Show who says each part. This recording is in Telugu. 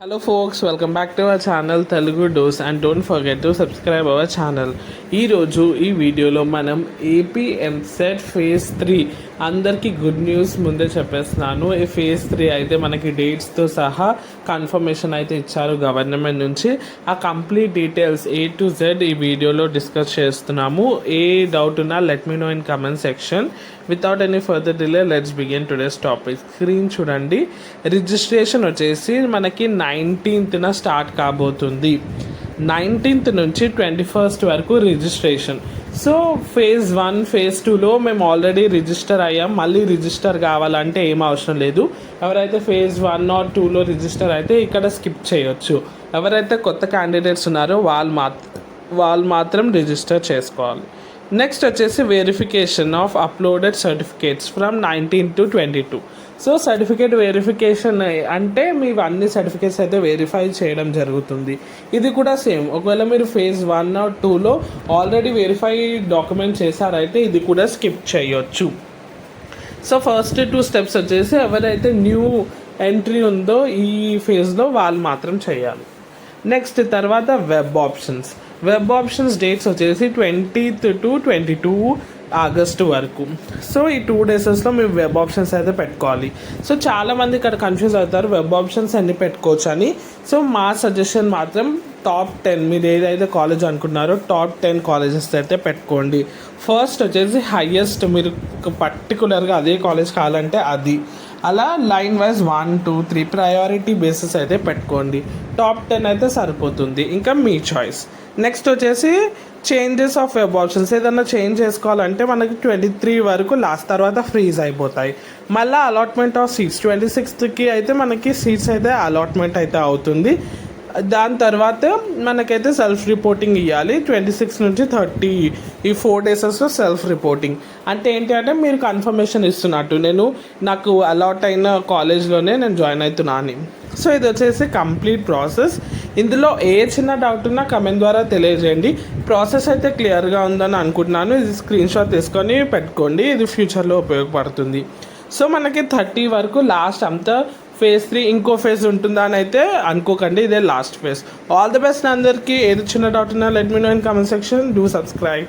Speaker 1: Hello folks, welcome back to our channel Telugu Dose and don't forget to subscribe our channel. ఈరోజు ఈ వీడియోలో మనం ఏపీ ఎంసెట్ ఫేజ్ 3 అందరికీ గుడ్ న్యూస్ ముందే చెప్పేస్తున్నాను. ఈ ఫేజ్ 3 అయితే మనకి డేట్స్తో సహా కన్ఫర్మేషన్ అయితే ఇచ్చారు గవర్నమెంట్ నుంచి. ఆ complete details A to Z ఈ వీడియోలో డిస్కస్ చేస్తున్నాము. ఏ డౌట్ ఉన్నా let me know in comment section. Without any further delay let's begin today's topic. Screen చూడండి. రిజిస్ట్రేషన్ వచ్చేసి మనకి 19th స్టార్ట్ కాబోతుంది. 19th నుంచి 21st వరకు రిజిస్ట్రేషన్. సో ఫేజ్ 1 ఫేజ్ 2లో మేము ఆల్రెడీ రిజిస్టర్ అయ్యాం. మళ్ళీ రిజిస్టర్ కావాలంటే ఏం అవసరం లేదు. ఎవరైతే ఫేజ్ 1 or 2లో రిజిస్టర్ అయితే ఇక్కడ స్కిప్ చేయొచ్చు. ఎవరైతే కొత్త క్యాండిడేట్స్ ఉన్నారో వాళ్ళు మాత్రం రిజిస్టర్ చేసుకోవాలి. నెక్స్ట్ వచ్చేసి verification of uploaded certificates from 19 to 22. So certificate verification అంటే మీ అన్ని సర్టిఫికేట్స్ అయితే వెరిఫై చేయడం జరుగుతుంది. ఇది కూడా సేమ్. ఒకవేళ మీరు ఫేజ్ 1 or 2లో ఆల్రెడీ వెరిఫై డాక్యుమెంట్ చేశారైతే ఇది కూడా స్కిప్ చేయొచ్చు. సో ఫస్ట్ 2 స్టెప్స్ వచ్చేసి ఎవరైతే న్యూ ఎంట్రీ ఉందో ఈ ఫేజ్లో వాళ్ళు మాత్రం చేయాలి. నెక్స్ట్ తర్వాత వెబ్ ఆప్షన్స్ డేట్స్ వచ్చేసి 20th to 22 ఆగస్టు వరకు. సో ఈ 2 డేసెస్లో మీరు వెబ్ ఆప్షన్స్ అయితే పెట్టుకోవాలి. సో చాలామంది ఇక్కడ కన్ఫ్యూజ్ అవుతారు వెబ్ ఆప్షన్స్ అన్ని పెట్టుకోవచ్చు అని. సో మా సజెషన్ మాత్రం టాప్ 10 మీరు ఏదైతే కాలేజ్ అనుకున్నారో టాప్ 10 కాలేజెస్ అయితే పెట్టుకోండి. ఫస్ట్ వచ్చేసి హైయెస్ట్ మీరు పర్టికులర్గా అదే కాలేజ్ కావాలంటే అది అలా లైన్ వైజ్ 1, 2, 3 ప్రయారిటీ బేసిస్ అయితే పెట్టుకోండి. టాప్ 10 అయితే సరిపోతుంది. ఇంకా మీ చాయిస్. నెక్స్ట్ వచ్చేసి చేంజెస్ ఆఫ్ వెబ్ ఆప్షన్స్ ఏదన్నా చేంజ్ చేసుకోవాలంటే మనకి 23 వరకు లాస్ట్ తర్వాత ఫ్రీజ్ అయిపోతాయి. మళ్ళీ అలాట్మెంట్ ఆఫ్ సీట్స్ 26th అయితే మనకి సీట్స్ అయితే అలాట్మెంట్ అయితే అవుతుంది. దాని తర్వాత మనకైతే సెల్ఫ్ రిపోర్టింగ్ ఇవ్వాలి. 26 నుంచి 30 ఈ 4 డేసెస్లో సెల్ఫ్ రిపోర్టింగ్ అంటే ఏంటి అంటే మీరు కన్ఫర్మేషన్ ఇస్తున్నట్టు నాకు అలాట్ అయిన కాలేజ్లోనే నేను జాయిన్ అవుతున్నా అని. సో ఇది వచ్చేసి కంప్లీట్ ప్రాసెస్. ఇందులో ఏ చిన్న డౌట్ ఉన్నా కమెంట్ ద్వారా తెలియజేయండి. ప్రాసెస్ అయితే క్లియర్గా ఉందని అనుకుంటున్నాను. ఇది స్క్రీన్ షాట్ తీసుకొని పెట్టుకోండి. ఇది ఫ్యూచర్లో ఉపయోగపడుతుంది. సో మనకి 30 వరకు లాస్ట్ అంతా ఫేజ్ 3 ఇంకో ఫేజ్ ఉంటుందా అని అయితే అనుకోకండి. ఇదే last phase. All the best అందరికీ. ఏది చిన్న డౌట్ ఉన్నా let me know in comment section. Do subscribe.